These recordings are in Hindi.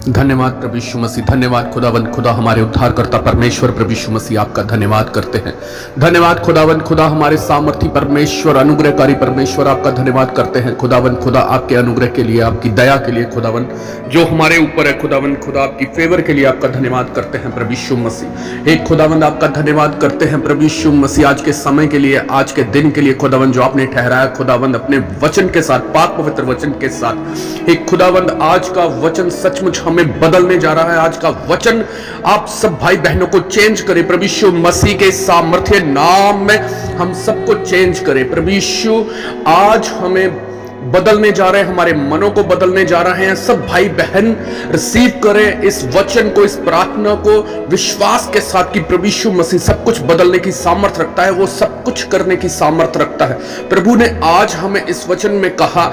धन्यवाद प्रभु यीशु मसीह, धन्यवाद खुदावंद खुदा हमारे उद्धारकर्ता परमेश्वर प्रभु यीशु मसीह, आपका धन्यवाद करते हैं। धन्यवाद खुदावंद खुदा हमारे सामर्थी परमेश्वर, अनुग्रहकारी परमेश्वर, आपका धन्यवाद करते हैं खुदावंद खुदा, आपके अनुग्रह के लिए, आपकी दया के लिए खुदावंद जो हमारे ऊपर है खुदावंद खुदा, आपकी फेवर के लिए आपका धन्यवाद करते हैं प्रभु यीशु मसीह। एक खुदावंद आपका धन्यवाद करते हैं प्रभु यीशु मसीह, आज के समय के लिए, आज के दिन के लिए खुदावंद जो आपने ठहराया खुदावंद अपने वचन के साथ, पाक पवित्र वचन के साथ। एक खुदावंद आज का वचन सचमुच हमें बदलने जा रहा है। आज का वचन आप सब भाई बहनों को चेंज करे प्रभु यीशु मसीह के सामर्थ्य नाम में, हम सबको चेंज करे प्रभु यीशु। आज हमें बदलने जा रहे हैं, हमारे मनों को बदलने जा रहे हैं। सब भाई बहन रिसीव करें इस वचन को, इस प्रार्थना को विश्वास के साथ कि प्रभु यीशु मसीह सब कुछ बदलने की सामर्थ रखता है, वो सब कुछ करने की सामर्थ रखता है। प्रभु ने आज हमें इस वचन में कहा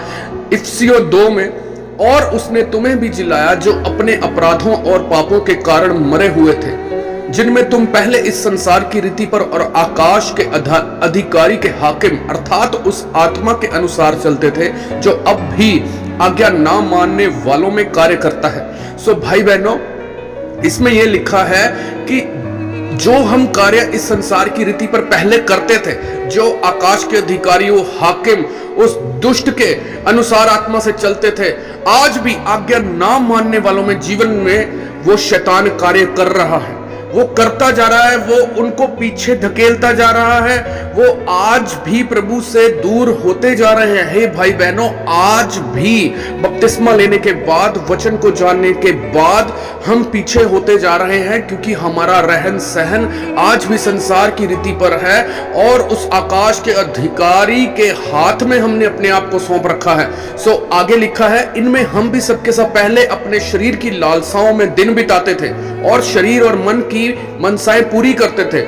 इफिसियों 2 में, और उसने तुम्हें भी जिलाया जो अपने अपराधों और पापों के कारण मरे हुए थे, जिनमें तुम पहले इस संसार की रीति पर और आकाश के अधिकारी के हाकिम अर्थात उस आत्मा के अनुसार चलते थे जो अब भी आज्ञा ना मानने वालों में कार्य करता है। सो भाई बहनों, इसमें यह लिखा है कि जो हम कार्य इस संसार की रीति पर पहले करते थे, जो आकाश के अधिकारियों हाकिम उस दुष्ट के अनुसार आत्मा से चलते थे, आज भी आज्ञा ना मानने वालों में जीवन में वो शैतान कार्य कर रहा है, वो करता जा रहा है, वो उनको पीछे धकेलता जा रहा है, वो आज भी प्रभु से दूर होते जा रहे हैं। हे भाई बहनों, आज भी बपतिस्मा लेने के बाद, वचन को जानने के बाद हम पीछे होते जा रहे हैं, क्योंकि हमारा रहन सहन आज भी संसार की रीति पर है और उस आकाश के अधिकारी के हाथ में हमने अपने आप को सौंप रखा है। सो आगे लिखा है, इनमें हम भी सबके सब पहले अपने शरीर की लालसाओं में दिन बिताते थे और शरीर और मन की मनसाएं पूरी करते थे,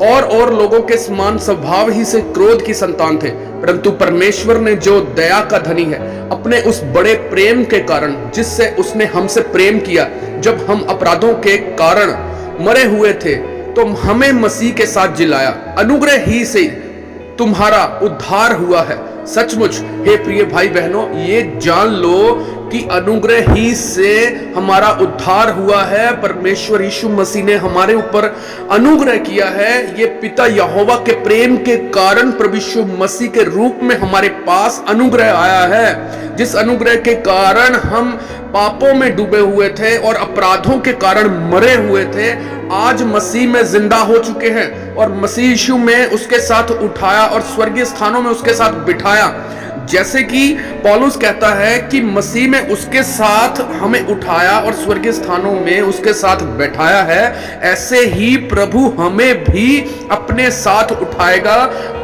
और लोगों के समान स्वभाव ही से क्रोध की संतान थे। परंतु परमेश्वर ने जो दया का धनी है, अपने उस बड़े प्रेम के कारण जिससे उसने हमसे प्रेम किया, जब हम अपराधों के कारण मरे हुए थे तो हमें मसीह के साथ जिलाया, अनुग्रह ही से तुम्हारा उद्धार हुआ है। सचमुच हे प्रिय भाई बहनों, ये जान लो कि अनुग्रह ही से हमारा उद्धार हुआ है। परमेश्वर यीशु मसीह ने हमारे ऊपर अनुग्रह किया है। ये पिता यहोवा के प्रेम के कारण प्रभु यीशु मसीह के रूप में हमारे पास अनुग्रह आया है, जिस अनुग्रह के कारण हम पापों में डूबे हुए थे और अपराधों के कारण मरे हुए थे, आज मसीह में जिंदा हो चुके हैं और मसीह यीशु में उसके साथ उठाया और स्वर्गीय स्थानों में उसके साथ बिठाया। जैसे कि पौलुस कहता है कि मसीह में उसके साथ हमें उठाया और स्वर्गीय स्थानों में उसके साथ बैठाया है, ऐसे ही प्रभु हमें भी अपने साथ उठाएगा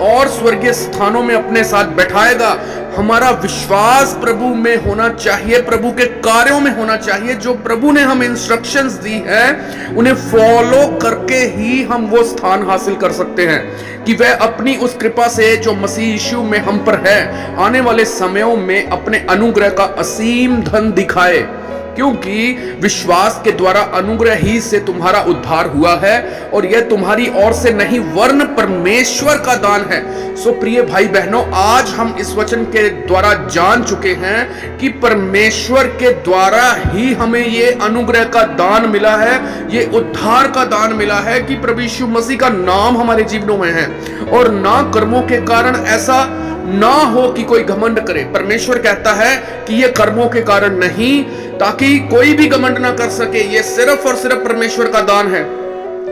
और स्वर्गीय स्थानों में अपने साथ बैठाएगा। हमारा विश्वास प्रभु में होना चाहिए, प्रभु के कार्यों में होना चाहिए। जो प्रभु ने हमें इंस्ट्रक्शंस दी है, उन्हें फॉलो करके ही हम वो स्थान हासिल कर सकते हैं कि वह अपनी उस कृपा से जो मसीह यीशु में हम पर है, आने वाले समयों में अपने अनुग्रह का असीम धन दिखाए, क्योंकि विश्वास के द्वारा अनुग्रह ही से तुम्हारा उद्धार हुआ है और यह तुम्हारी ओर से नहीं वरन परमेश्वर का दान है। सो प्रिय भाई बहनों, आज हम इस वचन के द्वारा जान चुके हैं कि परमेश्वर के द्वारा ही हमें ये अनुग्रह का दान मिला है, ये उद्धार का दान मिला है कि प्रभु यीशु मसीह का नाम हमारे जीवनों में है, और ना कर्मों के कारण ऐसा ना हो कि कोई घमंड करे। परमेश्वर कहता है कि ये कर्मों के कारण नहीं, ताकि कोई भी घमंड ना कर सके। ये सिर्फ और सिर्फ परमेश्वर का दान है,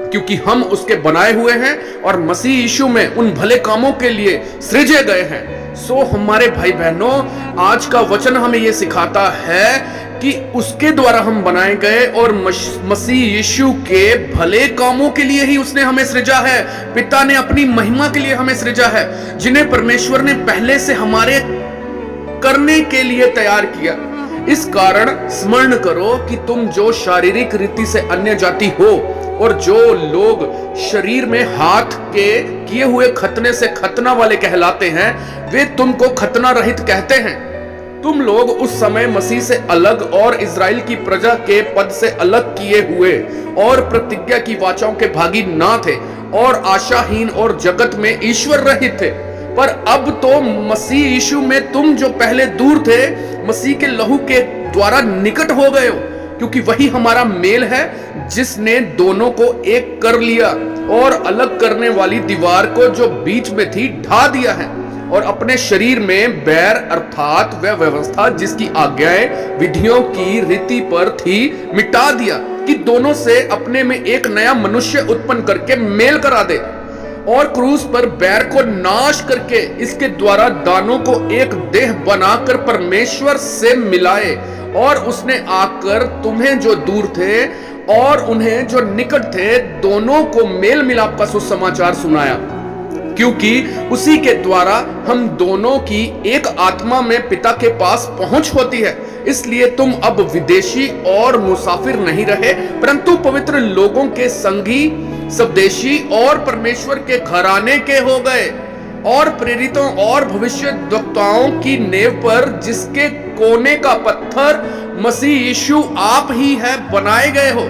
क्योंकि हम उसके बनाए हुए हैं और मसीह यीशु में उन भले कामों के लिए सृजे गए हैं। सो हमारे भाई बहनों, आज का वचन हमें यह सिखाता है कि उसके द्वारा हम बनाए गए और मसीह यीशु के भले कामों के लिए ही उसने हमें सृजा है। पिता ने अपनी महिमा के लिए हमें सृजा है, जिन्हें परमेश्वर ने पहले से हमारे करने के लिए तैयार किया। इस कारण स्मरण करो कि तुम जो शारीरिक रीति से अन्य जाति हो और जो लोग शरीर में हाथ के किए हुए खतने से खतना वाले कहलाते हैं, वे तुमको खतना रहित कहते हैं। तुम लोग उस समय मसीह से अलग और इज़राइल की प्रजा के पद से अलग किए हुए और प्रतिज्ञा की वाचाओं के भागी ना थे और आशाहीन और जगत में ईश्वर रहित थे। पर अब तो मसीह यीशु में तुम जो पहले दूर थे, मसीह के लहू के द्वारा निकट हो गए हो। क्योंकि वही हमारा मेल है जिसने दोनों को एक कर लिया और अलग करने वाली दीवार को जो बीच में थी ढा दिया है, और अपने शरीर में बैर अर्थात वह व्यवस्था जिसकी आज्ञाएं विधियों की रीति पर थी मिटा दिया, कि दोनों से अपने में एक नया मनुष्य उत्पन्न करके मेल करा दे, और क्रूस पर बैर को नाश करके इसके द्वारा दानों को एक देह बनाकर परमेश्वर से मिलाए। और उसने आकर तुम्हें जो दूर थे और उन्हें जो निकट थे दोनों को मेल मिलाप का सुसमाचार सुनाया, क्योंकि उसी के द्वारा हम दोनों की एक आत्मा में पिता के पास पहुंच होती है। इसलिए तुम अब विदेशी और मुसाफिर नहीं रहे, परंतु पवित्र लोगों के संगी, स्वदेशी और परमेश्वर के घराने के हो गए, और प्रेरितों और भविष्यद्वक्ताओं की नेव पर जिसके कोने का पत्थर मसीह यीशु आप ही है बनाए गए हो,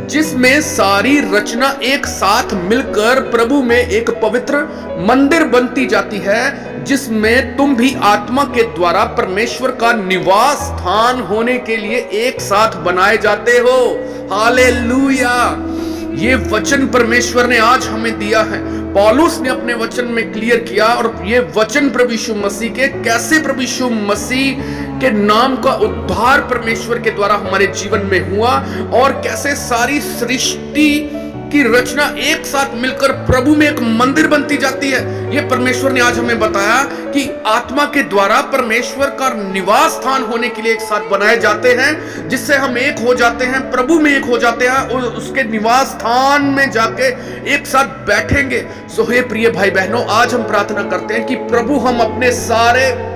जिसमें सारी रचना एक साथ मिलकर प्रभु में एक पवित्र मंदिर बनती जाती है, जिसमें तुम भी आत्मा के द्वारा परमेश्वर का निवास स्थान होने के लिए एक साथ बनाए जाते हो। हालेलुया। ये वचन परमेश्वर ने आज हमें दिया है। पौलुस ने अपने वचन में क्लियर किया, और ये वचन प्रभु यीशु मसीह के कैसे प्रभु यीशु मसीह के नाम का उद्धार परमेश्वर के द्वारा हमारे जीवन में हुआ, और कैसे सारी सृष्टि की रचना एक साथ मिलकर प्रभु में एक मंदिर बनती जाती है। ये परमेश्वर ने आज हमें बताया कि आत्मा के द्वारा परमेश्वर का निवास स्थान होने के लिए एक साथ बनाए जाते हैं, जिससे हम एक हो जाते हैं, प्रभु में एक हो जाते हैं, और उसके निवास स्थान में जाके एक साथ बैठेंगे। सो हे प्रिय भाई बहनों, आज हम प्रार्थना करते हैं कि प्रभु हम अपने सारे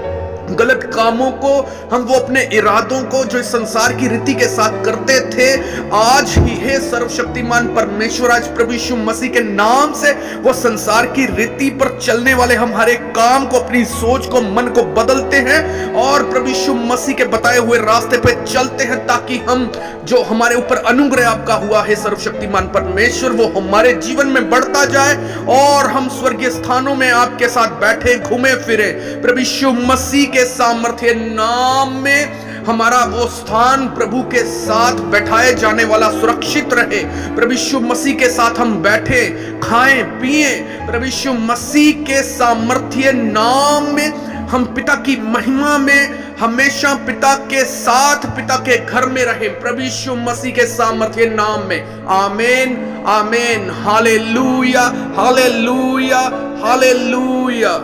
गलत कामों को, हम वो अपने इरादों को जो इस संसार की रीति के साथ करते थे, आज ही हे सर्वशक्तिमान परमेश्वर, आज प्रभु यीशु मसीह के नाम से वो संसार की रीति पर चलने वाले हम हर एक काम को, अपनी सोच को, मन को बदलते हैं और प्रभु यीशु मसीह के बताए हुए रास्ते पे चलते हैं, ताकि हम जो हमारे ऊपर अनुग्रह आपका हुआ है सर्वशक्तिमान परमेश्वर, वो हमारे जीवन में बढ़ता जाए और हम स्वर्गीय स्थानों में आपके साथ बैठे घूमे फिरे। प्रभु यीशु मसीह के सामर्थ्य नाम में हमारा वो स्थान प्रभु के साथ बैठाए जाने वाला सुरक्षित रहे। प्रभु यीशु मसीह के साथ हम बैठे, खाएं, पिए। प्रभु यीशु मसीह के सामर्थ्य नाम में हम पिता की महिमा में हमेशा पिता के साथ, पिता के घर में रहे। प्रभु यीशु मसीह के सामर्थ्य नाम में आमीन, आमीन। Hallelujah, hallelujah, hallelujah.